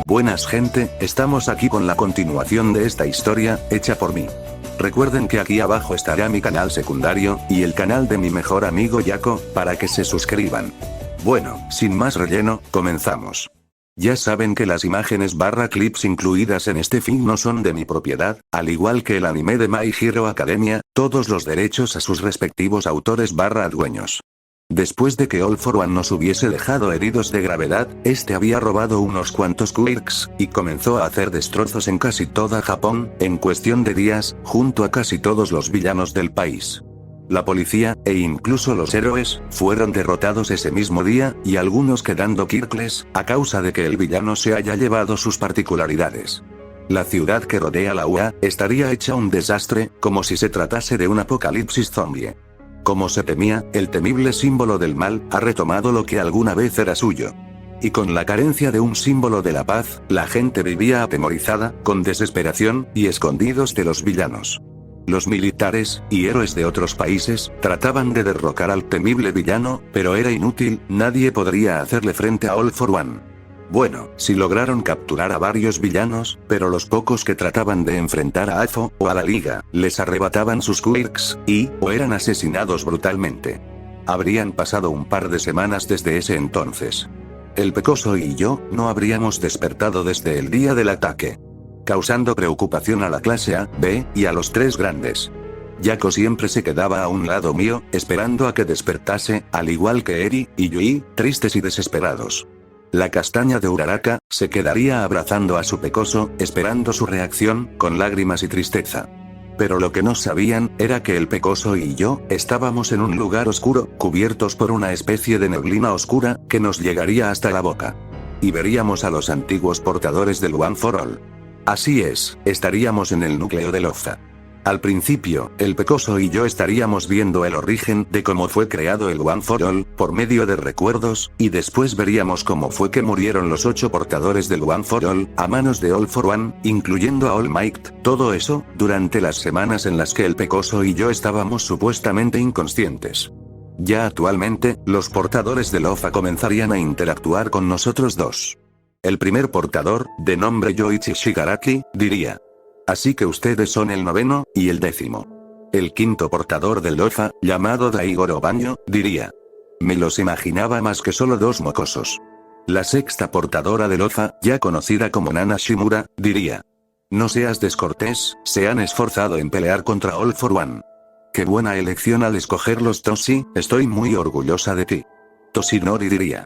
Buenas gente, estamos aquí con la continuación de esta historia, hecha por mí. Recuerden que aquí abajo estará mi canal secundario, y el canal de mi mejor amigo Jaco, para que se suscriban. Bueno, sin más relleno, comenzamos. Ya saben que las imágenes / clips incluidas en este film no son de mi propiedad, al igual que el anime de My Hero Academia, todos los derechos a sus respectivos autores / dueños. Después de que All For One nos hubiese dejado heridos de gravedad, este había robado unos cuantos quirks, y comenzó a hacer destrozos en casi toda Japón, en cuestión de días, junto a casi todos los villanos del país. La policía, e incluso los héroes, fueron derrotados ese mismo día, y algunos quedando quirkless, a causa de que el villano se haya llevado sus particularidades. La ciudad que rodea la UA, estaría hecha un desastre, como si se tratase de un apocalipsis zombie. Como se temía, el temible símbolo del mal, ha retomado lo que alguna vez era suyo. Y con la carencia de un símbolo de la paz, la gente vivía atemorizada, con desesperación, y escondidos de los villanos. Los militares, y héroes de otros países, trataban de derrocar al temible villano, pero era inútil, nadie podría hacerle frente a All For One. Bueno, sí lograron capturar a varios villanos, pero los pocos que trataban de enfrentar a AFO, o a la Liga, les arrebataban sus quirks, o eran asesinados brutalmente. Habrían pasado un par de semanas desde ese entonces. El Pecoso y yo, no habríamos despertado desde el día del ataque. Causando preocupación a la clase A, B, y a los tres grandes. Jaco siempre se quedaba a un lado mío, esperando a que despertase, al igual que Eri, y Yui, tristes y desesperados. La castaña de Uraraka, se quedaría abrazando a su Pecoso, esperando su reacción, con lágrimas y tristeza. Pero lo que no sabían, era que el Pecoso y yo, estábamos en un lugar oscuro, cubiertos por una especie de neblina oscura, que nos llegaría hasta la boca. Y veríamos a los antiguos portadores del One for All. Así es, estaríamos en el núcleo de Loza. Al principio, el Pecoso y yo estaríamos viendo el origen de cómo fue creado el One for All, por medio de recuerdos, y después veríamos cómo fue que murieron los 8 portadores del One for All, a manos de All For One, incluyendo a All Might, todo eso, durante las semanas en las que el Pecoso y yo estábamos supuestamente inconscientes. Ya actualmente, los portadores de Loza comenzarían a interactuar con nosotros dos. El primer portador, de nombre Yoichi Shigaraki, diría: así que ustedes son el 9º, y el 10º. El quinto portador del Loza, llamado Daigoro Baño, diría: me los imaginaba más que solo 2 mocosos. La sexta portadora del Loza, ya conocida como Nana Shimura, diría: no seas descortés, se han esforzado en pelear contra All For One. Qué buena elección al escogerlos, Toshi, estoy muy orgullosa de ti. Toshinori diría: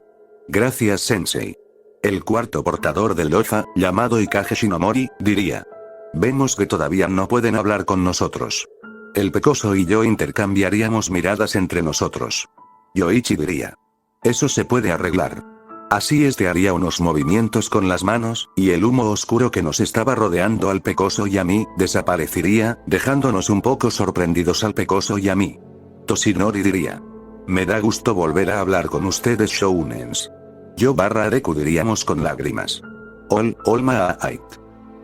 gracias sensei. El cuarto portador del Loza, llamado Ikage Shinomori, diría: vemos que todavía no pueden hablar con nosotros. El Pecoso y yo intercambiaríamos miradas entre nosotros. Yoichi diría: eso se puede arreglar. Así haría unos movimientos con las manos, y el humo oscuro que nos estaba rodeando al Pecoso y a mí, desaparecería, dejándonos un poco sorprendidos al Pecoso y a mí. Toshinori diría: me da gusto volver a hablar con ustedes shounens. Yo / Deku diríamos con lágrimas: All Might.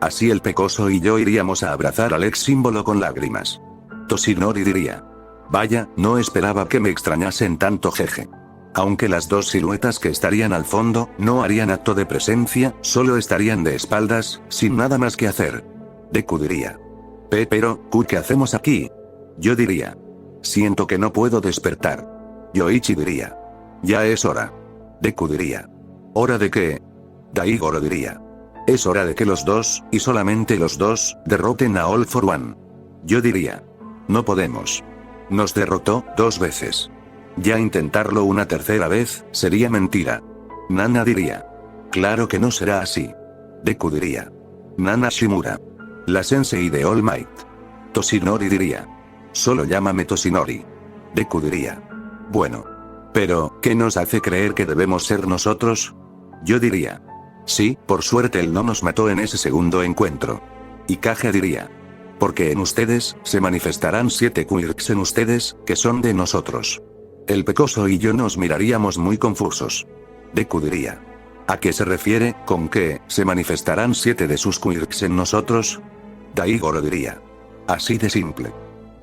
Así el Pecoso y yo iríamos a abrazar al ex símbolo con lágrimas. Toshinori diría: vaya, no esperaba que me extrañasen tanto, jeje. Aunque las 2 siluetas que estarían al fondo, no harían acto de presencia, solo estarían de espaldas, sin nada más que hacer. Deku diría: pero, ¿qué hacemos aquí? Yo diría: siento que no puedo despertar. Yoichi diría: ya es hora. Deku diría: ¿hora de qué? Daigoro diría: es hora de que los 2, y solamente los 2, derroten a All For One. Yo diría: no podemos. Nos derrotó 2 veces. Ya intentarlo una tercera vez, sería mentira. Nana diría. Claro que no será así. Deku diría. Nana Shimura. La sensei de All Might. Toshinori diría. Solo llámame Toshinori. Deku diría. Bueno. Pero, ¿qué nos hace creer que debemos ser nosotros? Yo diría. Sí, por suerte él no nos mató en ese segundo encuentro. Y Kage diría. Porque en ustedes, se manifestarán 7 quirks en ustedes, que son de nosotros. El Pecoso y yo nos miraríamos muy confusos. Deku diría. ¿A qué se refiere, con que, se manifestarán 7 de sus quirks en nosotros? Daigoro diría. Así de simple.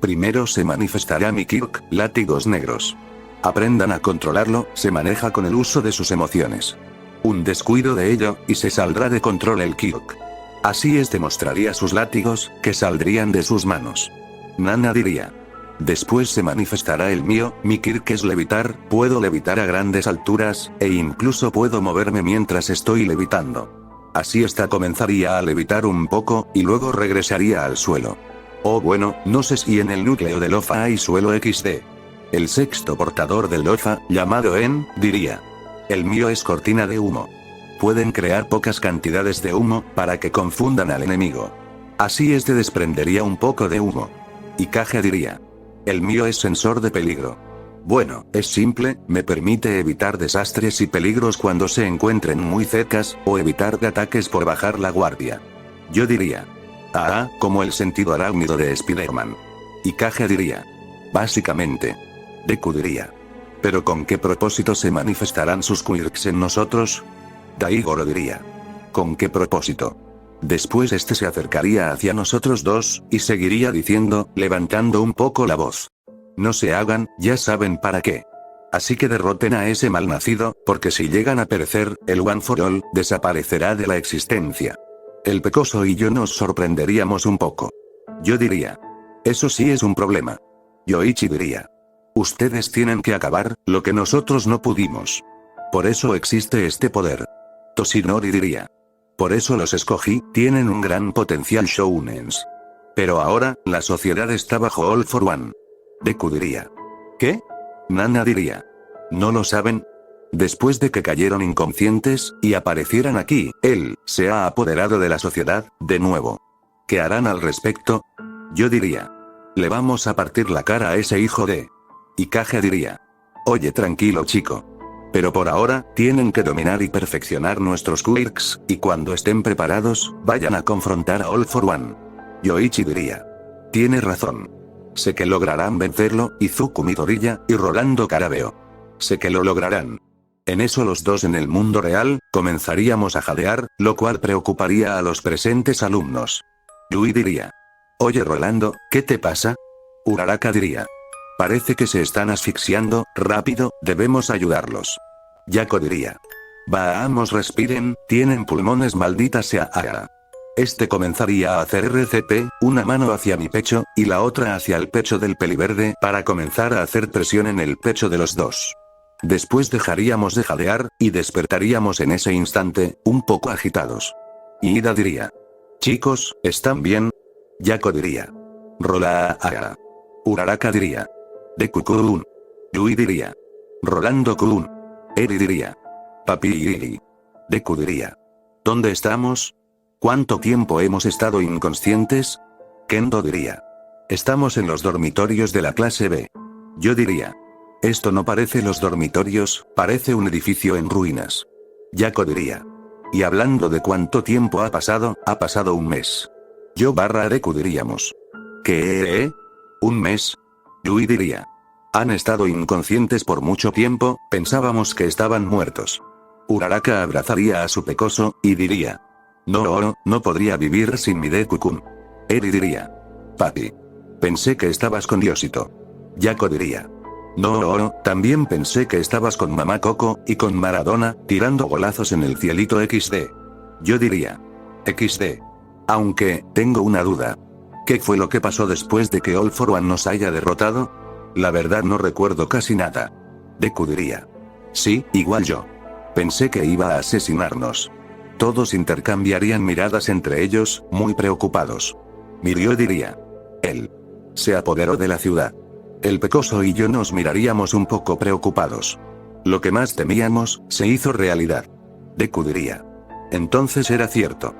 Primero se manifestará mi quirk, látigos negros. Aprendan a controlarlo, se maneja con el uso de sus emociones. Un descuido de ello, y se saldrá de control el quirk. Así demostraría sus látigos, que saldrían de sus manos. Nana diría. Después se manifestará el mío, mi quirk es levitar, puedo levitar a grandes alturas, e incluso puedo moverme mientras estoy levitando. Así comenzaría a levitar un poco, y luego regresaría al suelo. Oh bueno, no sé si en el núcleo del Lofa hay suelo XD. El sexto portador del Lofa, llamado En, diría. El mío es cortina de humo. Pueden crear pocas cantidades de humo, para que confundan al enemigo. Así desprendería un poco de humo. Y Kage diría. El mío es sensor de peligro. Bueno, es simple, me permite evitar desastres y peligros cuando se encuentren muy cercas, o evitar ataques por bajar la guardia. Yo diría. Ah, como el sentido arácnido de Spider-Man. Y Kage diría. Básicamente. Deku diría. ¿Pero con qué propósito se manifestarán sus quirks en nosotros? Daigoro diría. ¿Con qué propósito? Después se acercaría hacia nosotros dos, y seguiría diciendo, levantando un poco la voz. No se hagan, ya saben para qué. Así que derroten a ese malnacido, porque si llegan a perecer, el One for All, desaparecerá de la existencia. El Pecoso y yo nos sorprenderíamos un poco. Yo diría. Eso sí es un problema. Yoichi diría. Ustedes tienen que acabar, lo que nosotros no pudimos. Por eso existe este poder. Toshinori diría. Por eso los escogí, tienen un gran potencial shounens. Pero ahora, la sociedad está bajo All for One. Deku diría. ¿Qué? Nana diría. ¿No lo saben? Después de que cayeron inconscientes, y aparecieran aquí, él, se ha apoderado de la sociedad, de nuevo. ¿Qué harán al respecto? Yo diría. Le vamos a partir la cara a ese hijo de... Y Kage diría. Oye tranquilo chico. Pero por ahora, tienen que dominar y perfeccionar nuestros quirks, y cuando estén preparados, vayan a confrontar a All for One. Yoichi diría. Tiene razón. Sé que lograrán vencerlo, Izuku Midoriya, y Rolando Carabeo. Sé que lo lograrán. En eso los dos en el mundo real, comenzaríamos a jadear, lo cual preocuparía a los presentes alumnos. Yui diría. Oye Rolando, ¿qué te pasa? Uraraka diría. Parece que se están asfixiando, rápido, debemos ayudarlos. Yako diría. Vamos respiren, tienen pulmones maldita sea. Comenzaría a hacer RCP, una mano hacia mi pecho, y la otra hacia el pecho del peliverde, para comenzar a hacer presión en el pecho de los dos. Después dejaríamos de jadear, y despertaríamos en ese instante, un poco agitados. Ida diría. Chicos, ¿están bien? Yako diría. Rola. Uraraka diría. Deku-kun. Yui diría. Rolando-kun. Eri diría. Papi. Deku diría. ¿Dónde estamos? ¿Cuánto tiempo hemos estado inconscientes? Kendo diría. Estamos en los dormitorios de la clase B. Yo diría. Esto no parece los dormitorios, parece un edificio en ruinas. Yako diría. Y hablando de cuánto tiempo ha pasado un mes. Yo / Deku diríamos. ¿Qué? ¿Un mes? Yui diría. Han estado inconscientes por mucho tiempo, pensábamos que estaban muertos. Uraraka abrazaría a su Pecoso, y diría. No podría vivir sin mi Deku-kun. Eri diría. Papi. Pensé que estabas con Diosito. Yako diría. No, también pensé que estabas con Mamá Coco, y con Maradona, tirando golazos en el cielito XD. Yo diría. XD. Aunque, tengo una duda. ¿Qué fue lo que pasó después de que All for One nos haya derrotado? La verdad no recuerdo casi nada. Deku diría. Sí, igual yo. Pensé que iba a asesinarnos. Todos intercambiarían miradas entre ellos, muy preocupados. Mirio diría. Él. Se apoderó de la ciudad. El Pecoso y yo nos miraríamos un poco preocupados. Lo que más temíamos, se hizo realidad. Deku diría. Entonces era cierto.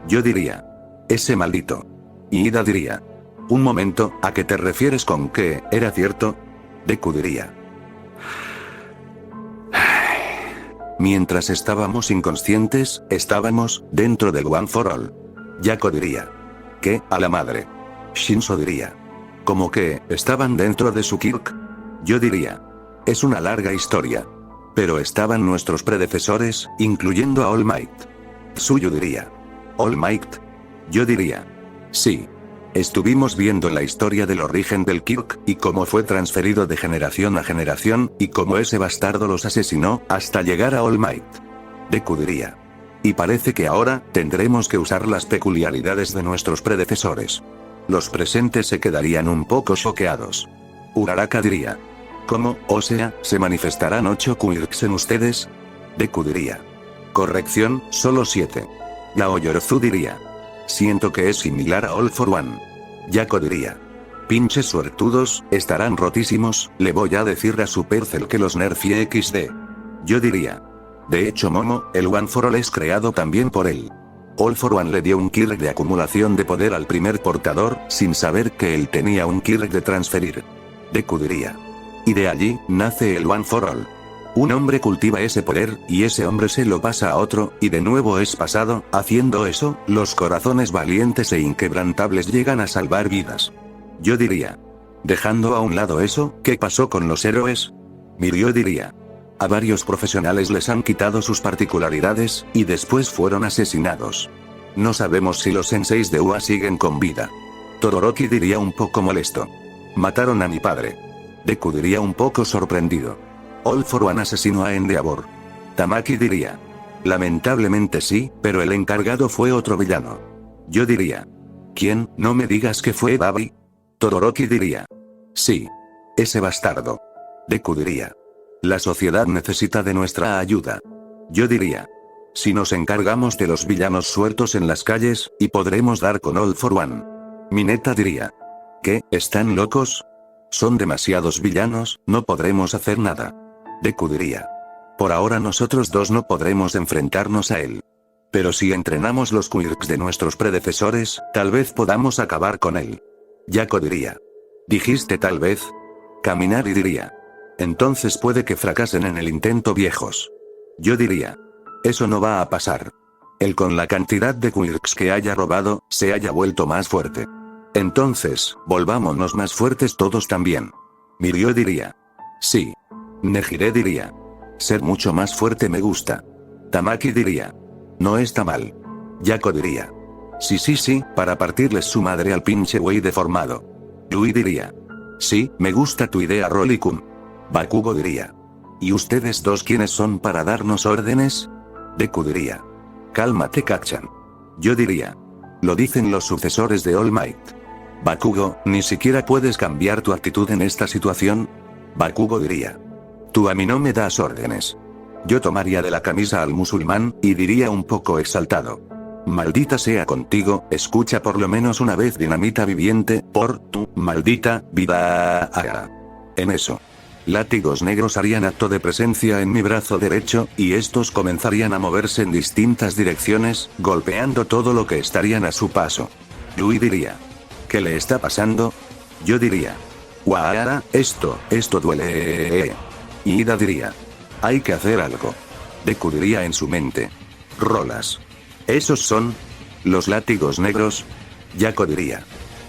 Yo diría. Ese maldito. Y Ida diría. Un momento, ¿a qué te refieres con que era cierto? Deku diría. Mientras estábamos inconscientes, estábamos dentro del One for All. Yako diría. ¿Qué? A la madre. Shinzo diría. ¿Cómo que estaban dentro de su Kirk? Yo diría. Es una larga historia. Pero estaban nuestros predecesores, incluyendo a All Might. Tsuyu diría. ¿All Might? Yo diría. Sí. Estuvimos viendo la historia del origen del Kirk, y cómo fue transferido de generación a generación, y cómo ese bastardo los asesinó, hasta llegar a All Might. Deku diría. Y parece que ahora, tendremos que usar las peculiaridades de nuestros predecesores. Los presentes se quedarían un poco choqueados. Uraraka diría. ¿Cómo? O sea, ¿se manifestarán 8 quirks en ustedes? Deku diría. Corrección, solo 7. Yaoyorozu diría. Siento que es similar a All for One. Yako diría. Pinches suertudos, estarán rotísimos, le voy a decir a Supercell que los nerfie XD. Yo diría. De hecho Momo, el One for All es creado también por él. All for One le dio un Kirk de acumulación de poder al primer portador, sin saber que él tenía un Kirk de transferir. Deku diría. Y de allí, nace el One for All. Un hombre cultiva ese poder, y ese hombre se lo pasa a otro, y de nuevo es pasado, haciendo eso, los corazones valientes e inquebrantables llegan a salvar vidas. Yo diría. Dejando a un lado eso, ¿qué pasó con los héroes? Mirio diría. A varios profesionales les han quitado sus particularidades, y después fueron asesinados. No sabemos si los senseis de UA siguen con vida. Todoroki diría un poco molesto. Mataron a mi padre. Deku diría un poco sorprendido. All for One asesinó a Endeavor. Tamaki diría. Lamentablemente sí, pero el encargado fue otro villano. Yo diría. ¿Quién? No me digas que fue Babi. Todoroki diría. Sí. Ese bastardo. Deku diría. La sociedad necesita de nuestra ayuda. Yo diría. Si nos encargamos de los villanos sueltos en las calles, y podremos dar con All for One. Mineta diría. ¿Qué? ¿Están locos? Son demasiados villanos, no podremos hacer nada. Deku diría. Por ahora nosotros dos no podremos enfrentarnos a él. Pero si entrenamos los quirks de nuestros predecesores, tal vez podamos acabar con él. Yako diría. ¿Dijiste tal vez? Kaminari diría. Entonces puede que fracasen en el intento viejos. Yo diría. Eso no va a pasar. Él con la cantidad de quirks que haya robado, se haya vuelto más fuerte. Entonces, volvámonos más fuertes todos también. Mirio diría. Sí. Nejire diría. Ser mucho más fuerte me gusta. Tamaki diría. No está mal. Yako diría. Sí, para partirles su madre al pinche güey deformado. Yui diría. Sí, me gusta tu idea Rolly-kun. Bakugo diría. ¿Y ustedes dos quiénes son para darnos órdenes? Deku diría. Cálmate Kacchan. Yo diría. Lo dicen los sucesores de All Might. Bakugo, ¿ni siquiera puedes cambiar tu actitud en esta situación? Bakugo diría. Tú a mí no me das órdenes. Yo tomaría de la camisa al musulmán, y diría un poco exaltado. Maldita sea contigo, escucha por lo menos una vez dinamita viviente, por tu maldita vida. En eso. Látigos negros harían acto de presencia en mi brazo derecho, y estos comenzarían a moverse en distintas direcciones, golpeando todo lo que estarían a su paso. Yui diría. ¿Qué le está pasando? Yo diría. Guaara, esto duele. Y Ida diría. Hay que hacer algo. Deku diría en su mente. Rolas. ¿Esos son? ¿Los látigos negros? Yako diría.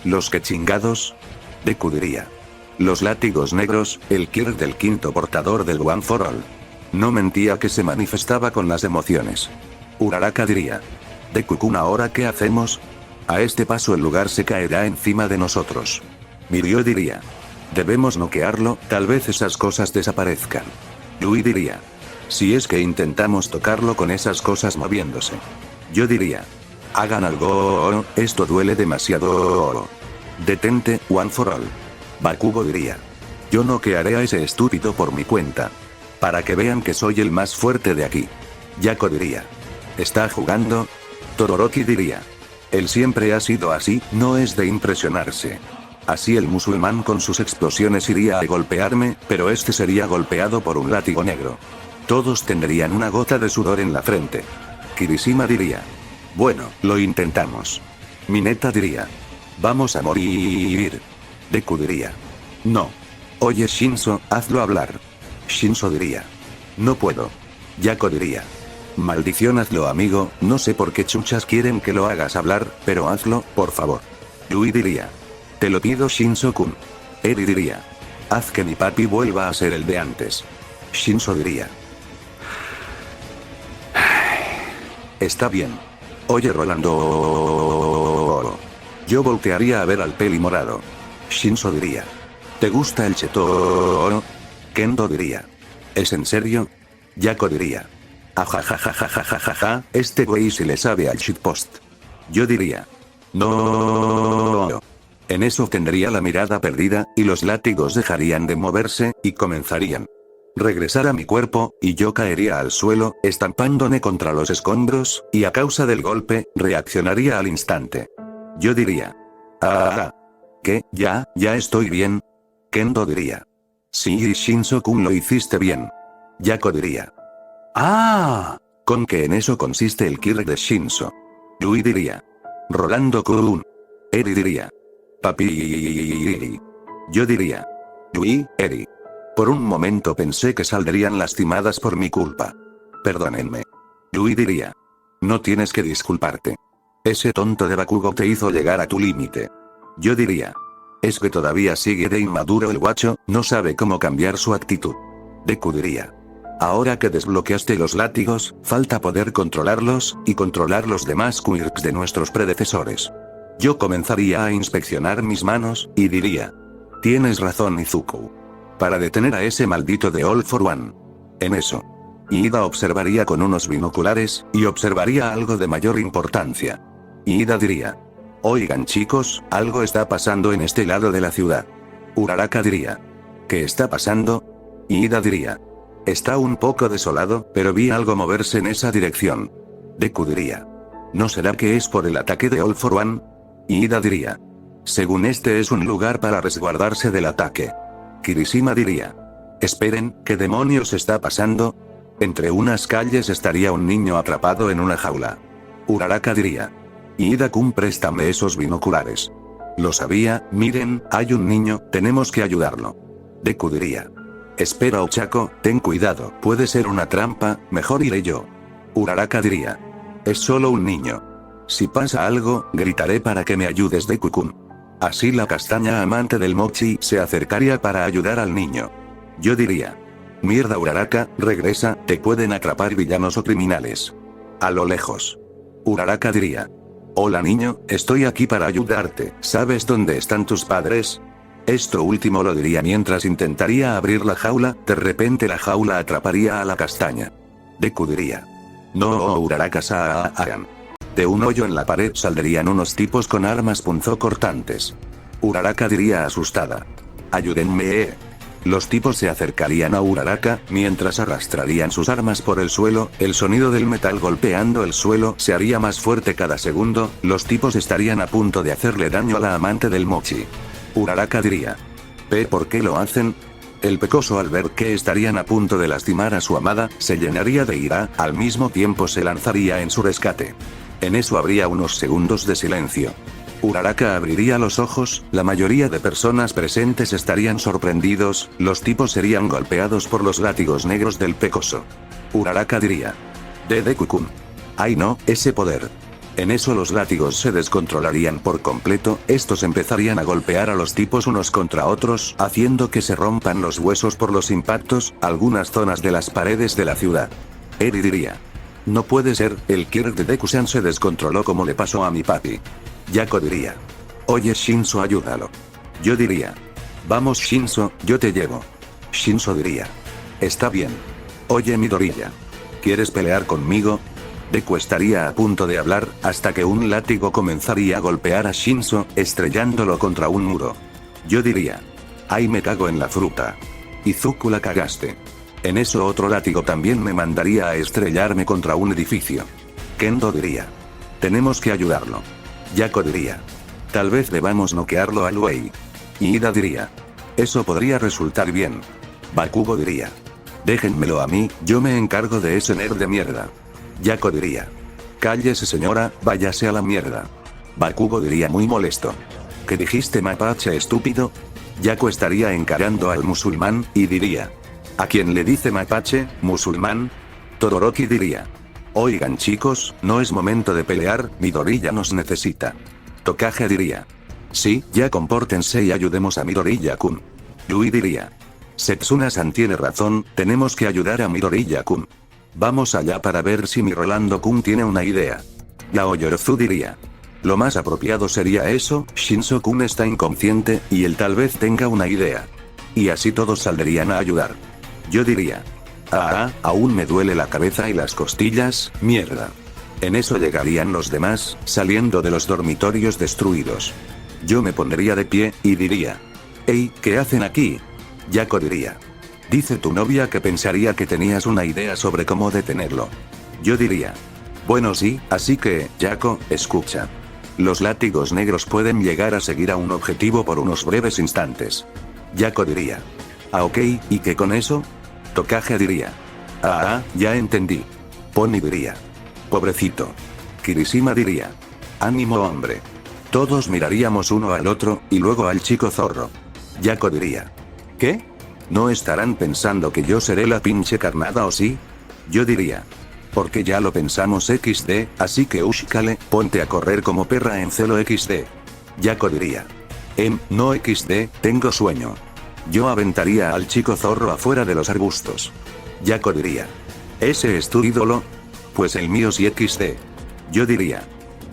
¿Los que chingados? Deku diría. Los látigos negros, el Kirk del quinto portador del One for All. No mentía que se manifestaba con las emociones. Uraraka diría. Deku-kun, ¿ahora qué hacemos? A este paso el lugar se caerá encima de nosotros. Mirio diría. Debemos noquearlo, tal vez esas cosas desaparezcan. Yui diría. Si es que intentamos tocarlo con esas cosas moviéndose. Yo diría. Hagan algo, esto duele demasiado. Detente, One for All. Bakugo diría. Yo noquearé a ese estúpido por mi cuenta. Para que vean que soy el más fuerte de aquí. Yako diría. ¿Está jugando? Todoroki diría. Él siempre ha sido así, no es de impresionarse. Así el musulmán con sus explosiones iría a golpearme, pero este sería golpeado por un látigo negro. Todos tendrían una gota de sudor en la frente. Kirishima diría: bueno, lo intentamos. Mineta diría: vamos a morir. Deku diría: no. Oye Shinso, hazlo hablar. Shinso diría: no puedo. Yako diría: maldición, hazlo amigo, no sé por qué chuchas quieren que lo hagas hablar, pero hazlo, por favor. Yui diría: te lo pido Shinso-kun. Eri diría: haz que mi papi vuelva a ser el de antes. Shinso diría: está bien. Oye Rolando, yo voltearía a ver al peli morado. Shinso diría: ¿te gusta el cheto? Kendo diría: ¿es en serio? Yako diría: ajajajajajajaja, este güey sí le sabe al shitpost. Yo diría: no. En eso tendría la mirada perdida, y los látigos dejarían de moverse, y comenzarían regresar a mi cuerpo, y yo caería al suelo, estampándome contra los escombros, y a causa del golpe, reaccionaría al instante. Yo diría: ah. ¿Qué? ¿Ya estoy bien? Kendo diría: sí, Shinso-kun, lo hiciste bien. Yako diría: ah. Con que en eso consiste el Kirk de Shinso. Yui diría: Rolando-kun. Eri diría: papi. Yo diría: Yui, Eri. Por un momento pensé que saldrían lastimadas por mi culpa. Perdónenme. Yui diría: no tienes que disculparte. Ese tonto de Bakugo te hizo llegar a tu límite. Yo diría: es que todavía sigue de inmaduro el guacho, no sabe cómo cambiar su actitud. Deku diría: ahora que desbloqueaste los látigos, falta poder controlarlos, y controlar los demás quirks de nuestros predecesores. Yo comenzaría a inspeccionar mis manos, y diría: tienes razón Izuku. Para detener a ese maldito de All for One. En eso, Ida observaría con unos binoculares, y observaría algo de mayor importancia. Ida diría: oigan chicos, algo está pasando en este lado de la ciudad. Uraraka diría: ¿qué está pasando? Ida diría: está un poco desolado, pero vi algo moverse en esa dirección. Deku diría: ¿no será que es por el ataque de All for One? Ida diría: según este es un lugar para resguardarse del ataque. Kirishima diría: esperen, ¿qué demonios está pasando? Entre unas calles estaría un niño atrapado en una jaula. Uraraka diría: Ida-kun, préstame esos binoculares. Lo sabía, miren, hay un niño, tenemos que ayudarlo. Deku diría: espera Ochako, ten cuidado, puede ser una trampa, mejor iré yo. Uraraka diría: es solo un niño. Si pasa algo, gritaré para que me ayudes Deku-kun. Así la castaña amante del mochi se acercaría para ayudar al niño. Yo diría: mierda Uraraka, regresa, te pueden atrapar villanos o criminales. A lo lejos. Uraraka diría: hola niño, estoy aquí para ayudarte, ¿sabes dónde están tus padres? Esto último lo diría mientras intentaría abrir la jaula, de repente la jaula atraparía a la castaña. Deku diría: no Uraraka-san. De un hoyo en la pared saldrían unos tipos con armas punzocortantes. Uraraka diría asustada: ayúdenme. Los tipos se acercarían a Uraraka, mientras arrastrarían sus armas por el suelo, el sonido del metal golpeando el suelo se haría más fuerte cada segundo, los tipos estarían a punto de hacerle daño a la amante del mochi. Uraraka diría: ¿por qué lo hacen? El pecoso al ver que estarían a punto de lastimar a su amada, se llenaría de ira, al mismo tiempo se lanzaría en su rescate. En eso habría unos segundos de silencio. Uraraka abriría los ojos, la mayoría de personas presentes estarían sorprendidos, los tipos serían golpeados por los látigos negros del pecoso. Uraraka diría: Deku-kun. Ay no, ese poder. En eso los látigos se descontrolarían por completo, estos empezarían a golpear a los tipos unos contra otros, haciendo que se rompan los huesos por los impactos, algunas zonas de las paredes de la ciudad. Eri diría: no puede ser, el Kirk de Deku-san se descontroló como le pasó a mi papi. Yako diría: oye Shinso, ayúdalo. Yo diría: vamos Shinso, yo te llevo. Shinso diría: está bien. Oye Midoriya, ¿quieres pelear conmigo? Deku estaría a punto de hablar, hasta que un látigo comenzaría a golpear a Shinso, estrellándolo contra un muro. Yo diría: ay me cago en la fruta. Izuku, la cagaste. En eso otro látigo también me mandaría a estrellarme contra un edificio. Kendo diría: tenemos que ayudarlo. Yako diría: tal vez debamos noquearlo al güey. Y Ida diría: eso podría resultar bien. Bakugo diría: déjenmelo a mí, yo me encargo de ese nerd de mierda. Yako diría: cállese señora, váyase a la mierda. Bakugo diría muy molesto: ¿qué dijiste, mapache estúpido? Yako estaría encarando al musulmán, y diría: ¿a quién le dice mapache, musulmán? Todoroki diría: oigan chicos, no es momento de pelear, Midori ya nos necesita. Tokage diría: sí, ya compórtense y ayudemos a Midoriya-kun. Yui diría: Setsuna-san tiene razón, tenemos que ayudar a Midoriya-kun. Vamos allá para ver si mi Rolando-kun tiene una idea. Yaoyorozu diría: lo más apropiado sería eso, Shinso-kun está inconsciente, y él tal vez tenga una idea. Y así todos saldrían a ayudar. Yo diría: aún me duele la cabeza y las costillas, mierda. En eso llegarían los demás, saliendo de los dormitorios destruidos. Yo me pondría de pie, y diría: hey, ¿qué hacen aquí? Yako diría: dice tu novia que pensaría que tenías una idea sobre cómo detenerlo. Yo diría: bueno sí, así que, Yako, escucha. Los látigos negros pueden llegar a seguir a un objetivo por unos breves instantes. Yako diría: ok, ¿y qué con eso? Tokage diría: ya entendí. Pony diría: pobrecito. Kirishima diría: ánimo hombre. Todos miraríamos uno al otro, y luego al chico zorro. Yako diría: ¿qué? ¿No estarán pensando que yo seré la pinche carnada o sí? Yo diría: porque ya lo pensamos XD, así que Ushikale, ponte a correr como perra en celo XD. Yako diría: no XD, tengo sueño. Yo aventaría al chico zorro afuera de los arbustos. Yako diría: ¿ese es tu ídolo? Pues el mío sí XD. Yo diría: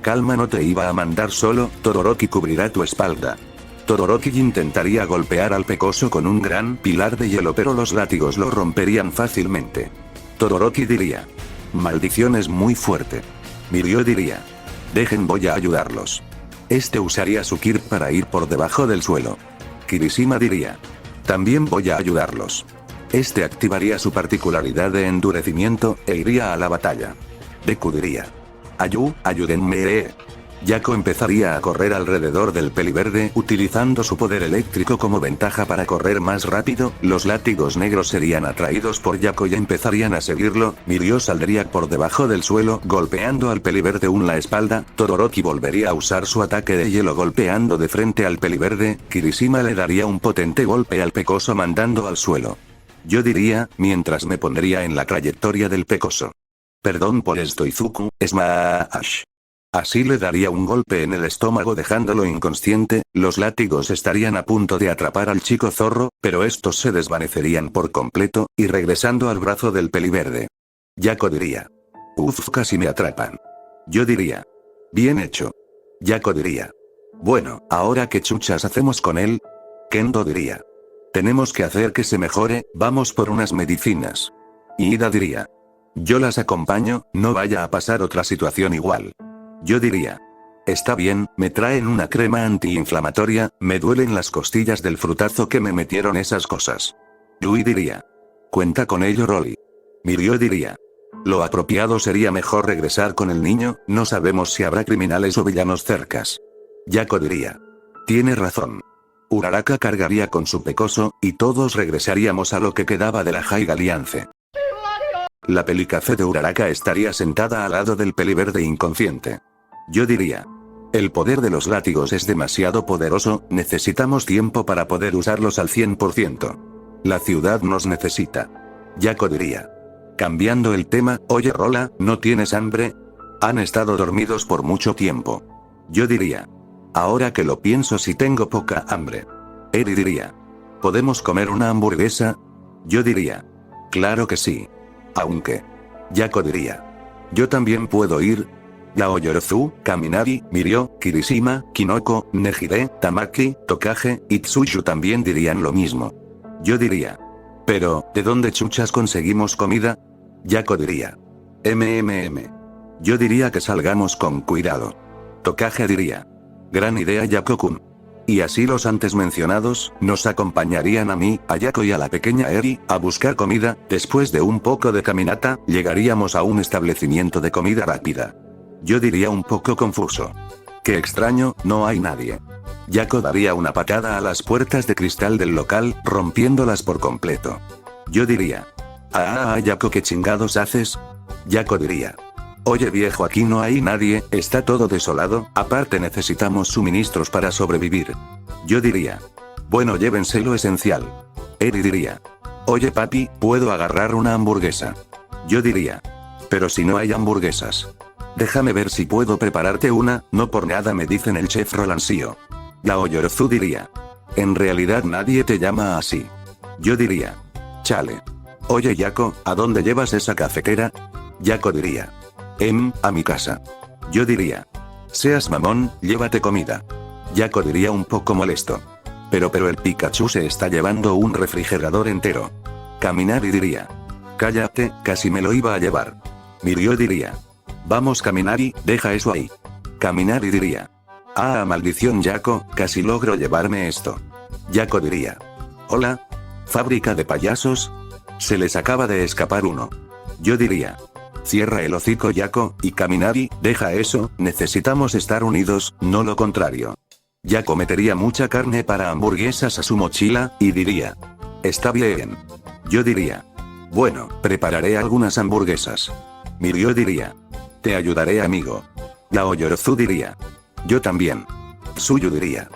calma, no te iba a mandar solo, Todoroki cubrirá tu espalda. Todoroki intentaría golpear al pecoso con un gran pilar de hielo, pero los látigos lo romperían fácilmente. Todoroki diría: maldición es muy fuerte. Mirio diría: dejen, voy a ayudarlos. Este usaría su Kirp para ir por debajo del suelo. Kirishima diría: también voy a ayudarlos. Este activaría su particularidad de endurecimiento, e iría a la batalla. Deku diría: ayúdenme. Yako empezaría a correr alrededor del peliverde utilizando su poder eléctrico como ventaja para correr más rápido, los látigos negros serían atraídos por Yako y empezarían a seguirlo, Mirio saldría por debajo del suelo golpeando al peliverde en la espalda, Todoroki volvería a usar su ataque de hielo golpeando de frente al peliverde, Kirishima le daría un potente golpe al pecoso mandando al suelo. Yo diría, mientras me pondría en la trayectoria del pecoso: perdón por esto Izuku, Smash. Así le daría un golpe en el estómago dejándolo inconsciente, los látigos estarían a punto de atrapar al chico zorro, pero estos se desvanecerían por completo, y regresando al brazo del peliverde. Yako diría: uff, casi me atrapan. Yo diría: bien hecho. Yako diría: bueno, ¿ahora qué chuchas hacemos con él? Kendo diría: tenemos que hacer que se mejore, vamos por unas medicinas. Y Ida diría: yo las acompaño, no vaya a pasar otra situación igual. Yo diría: está bien, me traen una crema antiinflamatoria, me duelen las costillas del frutazo que me metieron esas cosas. Yui diría: cuenta con ello Rolly. Mirio diría: lo apropiado sería mejor regresar con el niño, no sabemos si habrá criminales o villanos cercas. Yako diría: tiene razón. Uraraka cargaría con su pecoso, y todos regresaríamos a lo que quedaba de la High Alliance. La Pelicafé de Uraraka estaría sentada al lado del peliverde inconsciente. Yo diría: el poder de los látigos es demasiado poderoso, necesitamos tiempo para poder usarlos al 100%. La ciudad nos necesita. Yako diría: cambiando el tema, oye Rola, ¿no tienes hambre? Han estado dormidos por mucho tiempo. Yo diría: ahora que lo pienso sí tengo poca hambre. Eri diría: ¿podemos comer una hamburguesa? Yo diría: claro que sí. Aunque. Yako diría: yo también puedo ir. Yaoyorozu, Kaminari, Mirio, Kirishima, Kinoko, Nejire, Tamaki, Tokage, y Tsuyu también dirían lo mismo. Yo diría: pero, ¿de dónde chuchas conseguimos comida? Yako diría: Yo diría que salgamos con cuidado. Tokage diría: gran idea Yako-kun. Y así los antes mencionados, nos acompañarían a mí, a Yako y a la pequeña Eri, a buscar comida, después de un poco de caminata, llegaríamos a un establecimiento de comida rápida. Yo diría un poco confuso: qué extraño, no hay nadie. Yako daría una patada a las puertas de cristal del local, rompiéndolas por completo. Yo diría: Yako, ¿qué chingados haces? Yako diría: oye viejo, aquí no hay nadie, está todo desolado, aparte necesitamos suministros para sobrevivir. Yo diría: bueno, llévense lo esencial. Eri diría: oye papi, ¿puedo agarrar una hamburguesa? Yo diría: pero si no hay hamburguesas. Déjame ver si puedo prepararte una, no por nada me dicen el chef Rolancio. Laoyorozu diría: en realidad nadie te llama así. Yo diría: chale. Oye Yako, ¿a dónde llevas esa cafetera? Yako diría: a mi casa. Yo diría: seas mamón, llévate comida. Yako diría un poco molesto: pero el Pikachu se está llevando un refrigerador entero. Kaminari diría: cállate, casi me lo iba a llevar. Mirio diría: vamos Kaminari, deja eso ahí. Kaminari diría: maldición Yako, casi logro llevarme esto. Yako diría: hola. ¿Fábrica de payasos? Se les acaba de escapar uno. Yo diría: cierra el hocico Yako, y Kaminari, deja eso, necesitamos estar unidos, no lo contrario. Yako metería mucha carne para hamburguesas a su mochila, y diría: está bien. Yo diría: bueno, prepararé algunas hamburguesas. Mirio diría: te ayudaré amigo. Laoyorozu diría: yo también. Tsuyu diría: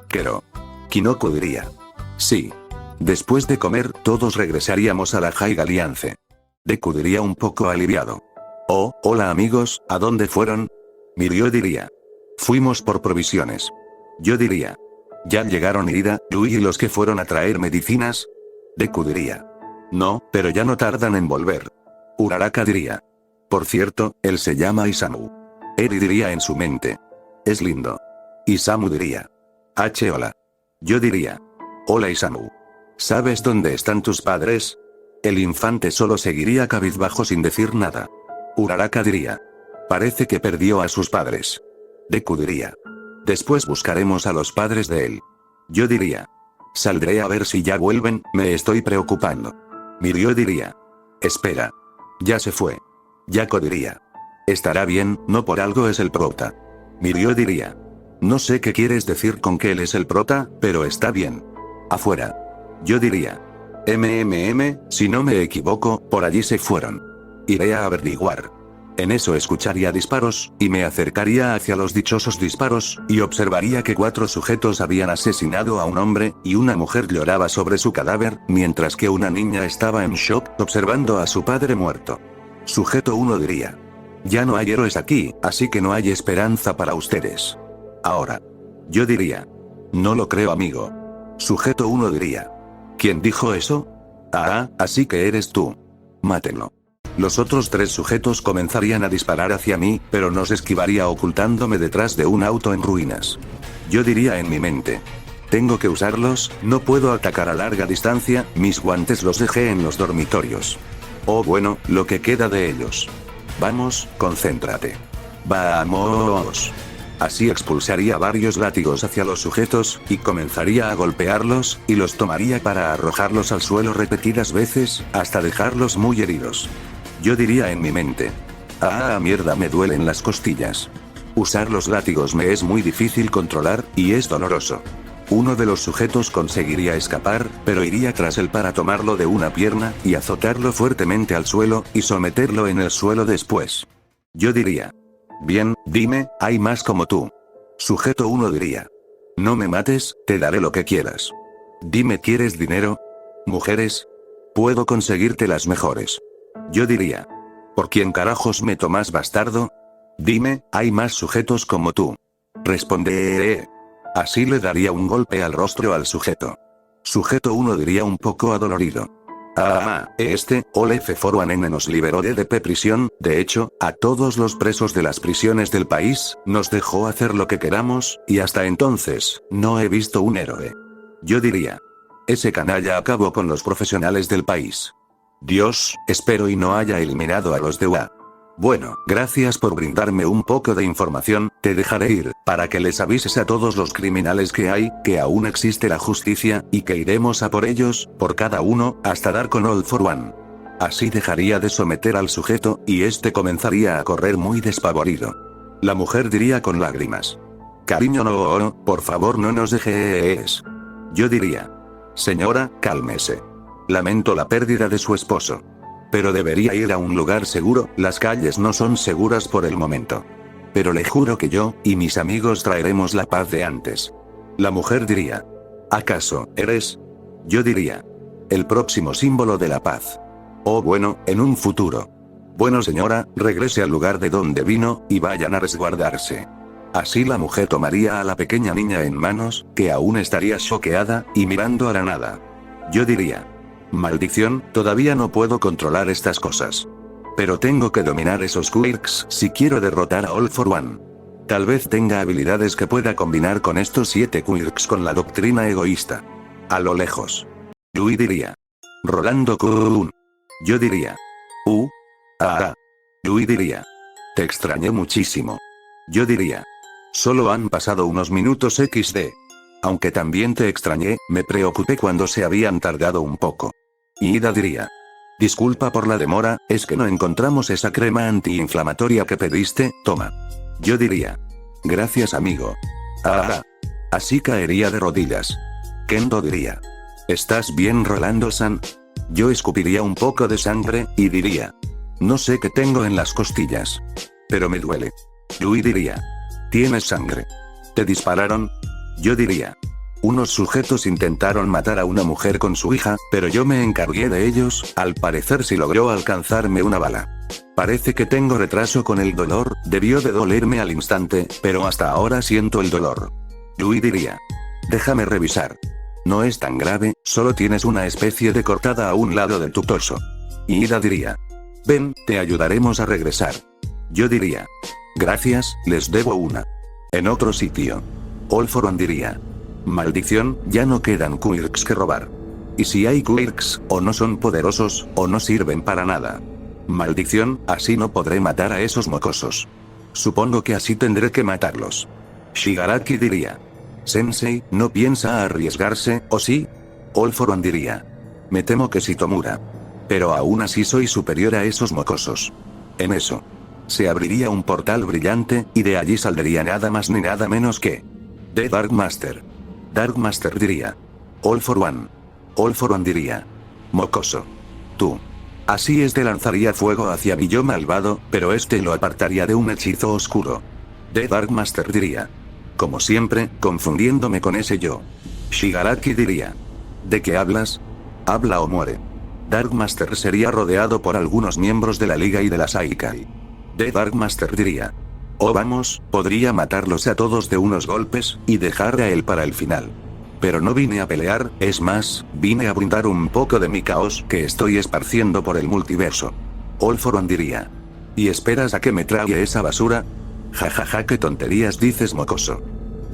Kero. Kinoko diría: sí. Después de comer, todos regresaríamos a la High Alliance. Deku diría un poco aliviado: oh, hola amigos, ¿a dónde fueron? Mirio diría: fuimos por provisiones. Yo diría: ¿ya llegaron Ida, Rui y los que fueron a traer medicinas? Deku diría: no, pero ya no tardan en volver. Uraraka diría: por cierto, él se llama Isamu. Eri diría en su mente: es lindo. Isamu diría: hola. Yo diría: hola Isamu. ¿Sabes dónde están tus padres? El infante solo seguiría cabizbajo sin decir nada. Uraraka diría: parece que perdió a sus padres. Deku diría: después buscaremos a los padres de él. Yo diría: saldré a ver si ya vuelven, me estoy preocupando. Mirio diría: espera. Ya se fue. Yako diría: estará bien, no por algo es el prota. Mirio diría: no sé qué quieres decir con que él es el prota, pero está bien. Afuera. Yo diría: si no me equivoco, por allí se fueron. Iré a averiguar. En eso escucharía disparos, y me acercaría hacia los dichosos disparos, y observaría que 4 sujetos habían asesinado a un hombre, y una mujer lloraba sobre su cadáver, mientras que una niña estaba en shock, observando a su padre muerto. Sujeto 1 diría: ya no hay héroes aquí, así que no hay esperanza para ustedes. Ahora. Yo diría: no lo creo amigo. Sujeto 1 diría: ¿quién dijo eso? Así que eres tú. Mátenlo. Los otros 3 sujetos comenzarían a disparar hacia mí, pero nos esquivaría ocultándome detrás de un auto en ruinas. Yo diría en mi mente: tengo que usarlos, no puedo atacar a larga distancia, mis guantes los dejé en los dormitorios. Oh bueno, lo que queda de ellos. Vamos, concéntrate. Vamos. Así expulsaría varios látigos hacia los sujetos, y comenzaría a golpearlos, y los tomaría para arrojarlos al suelo repetidas veces, hasta dejarlos muy heridos. Yo diría en mi mente: mierda, me duelen las costillas. Usar los látigos me es muy difícil controlar, y es doloroso. Uno de los sujetos conseguiría escapar, pero iría tras él para tomarlo de una pierna, y azotarlo fuertemente al suelo, y someterlo en el suelo después. Yo diría: bien, dime, ¿hay más como tú? Sujeto 1 diría: no me mates, te daré lo que quieras. Dime, ¿quieres dinero? ¿Mujeres? Puedo conseguirte las mejores. Yo diría: ¿por quién carajos me tomas, bastardo? Dime, ¿hay más sujetos como tú? Responderé. Así le daría un golpe al rostro al sujeto. Sujeto 1 diría un poco adolorido: Ole Feforuan N nos liberó de DP prisión, de hecho, a todos los presos de las prisiones del país, nos dejó hacer lo que queramos, y hasta entonces, no he visto un héroe. Yo diría: ese canalla acabó con los profesionales del país. Dios, espero y no haya eliminado a los de UA. Bueno, gracias por brindarme un poco de información, te dejaré ir, para que les avises a todos los criminales que hay, que aún existe la justicia, y que iremos a por ellos, por cada uno, hasta dar con All for One. Así dejaría de someter al sujeto, y este comenzaría a correr muy despavorido. La mujer diría con lágrimas: Cariño no, por favor no nos dejes. Yo diría. Señora, cálmese. Lamento la pérdida de su esposo. Pero debería ir a un lugar seguro, las calles no son seguras por el momento. Pero le juro que yo, y mis amigos traeremos la paz de antes. La mujer diría. ¿Acaso, eres? Yo diría. El próximo símbolo de la paz. Oh bueno, en un futuro. Bueno señora, regrese al lugar de donde vino, y vayan a resguardarse. Así la mujer tomaría a la pequeña niña en manos, que aún estaría choqueada, y mirando a la nada. Yo diría. Maldición, todavía no puedo controlar estas cosas. Pero tengo que dominar esos quirks si quiero derrotar a All for One. Tal vez tenga habilidades que pueda combinar con estos 7 quirks con la doctrina egoísta. A lo lejos. Yui diría. Rolando Kun. Yo diría. Yui diría. Te extrañé muchísimo. Yo diría. Solo han pasado unos minutos XD. Aunque también te extrañé, me preocupé cuando se habían tardado un poco. Y Ida diría. Disculpa por la demora, es que no encontramos esa crema antiinflamatoria que pediste, toma. Yo diría. Gracias amigo. Así caería de rodillas. Kendo diría. ¿Estás bien Rolando-san? Yo escupiría un poco de sangre, y diría. No sé qué tengo en las costillas. Pero me duele. Yui diría. ¿Tienes sangre? ¿Te dispararon? Yo diría. Unos sujetos intentaron matar a una mujer con su hija, pero yo me encargué de ellos, al parecer sí logró alcanzarme una bala. Parece que tengo retraso con el dolor, debió de dolerme al instante, pero hasta ahora siento el dolor. Yui diría. Déjame revisar. No es tan grave, solo tienes una especie de cortada a un lado de tu torso. Y Ida diría. Ven, te ayudaremos a regresar. Yo diría. Gracias, les debo una. En otro sitio. All for One diría. Maldición, ya no quedan quirks que robar. Y si hay quirks, o no son poderosos, o no sirven para nada. Maldición, así no podré matar a esos mocosos. Supongo que así tendré que matarlos. Shigaraki diría. Sensei, ¿no piensa arriesgarse, o sí? All for One diría. Me temo que sí Tomura. Pero aún así soy superior a esos mocosos. En eso. Se abriría un portal brillante, y de allí saldría nada más ni nada menos que... The Dark Master. Dark Master diría. All for One. All for One diría. Mocoso. Tú. Así lanzaría fuego hacia mi yo malvado, pero lo apartaría de un hechizo oscuro. The Dark Master diría. Como siempre, confundiéndome con ese yo. Shigaraki diría. ¿De qué hablas? Habla o muere. Dark Master sería rodeado por algunos miembros de la Liga y de la Saikai. The Dark Master diría. Oh vamos, podría matarlos a todos de unos golpes, y dejar a él para el final. Pero no vine a pelear, es más, vine a brindar un poco de mi caos que estoy esparciendo por el multiverso. All for One diría. ¿Y esperas a que me trague esa basura? Jajaja, qué tonterías dices mocoso.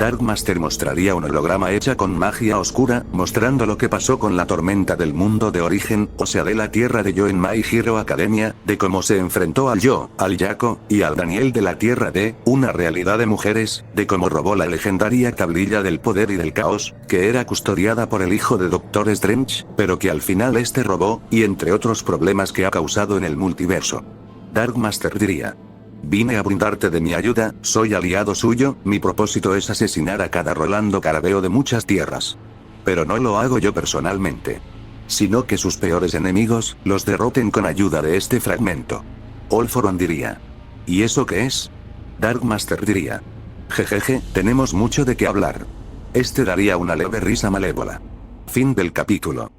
Dark Master mostraría un holograma hecha con magia oscura, mostrando lo que pasó con la tormenta del mundo de origen, o sea de la tierra de Yo en My Hero Academia, de cómo se enfrentó al Yo, al Yako, y al Daniel de la tierra de, una realidad de mujeres, de cómo robó la legendaria tablilla del poder y del caos, que era custodiada por el hijo de Doctor Strange, pero que al final robó, y entre otros problemas que ha causado en el multiverso. Dark Master diría. Vine a brindarte de mi ayuda, soy aliado suyo, mi propósito es asesinar a cada Rolando Carabeo de muchas tierras. Pero no lo hago yo personalmente. Sino que sus peores enemigos, los derroten con ayuda de este fragmento. All for One diría. ¿Y eso qué es? Dark Master diría. Jejeje, tenemos mucho de qué hablar. Daría una leve risa malévola. Fin del capítulo.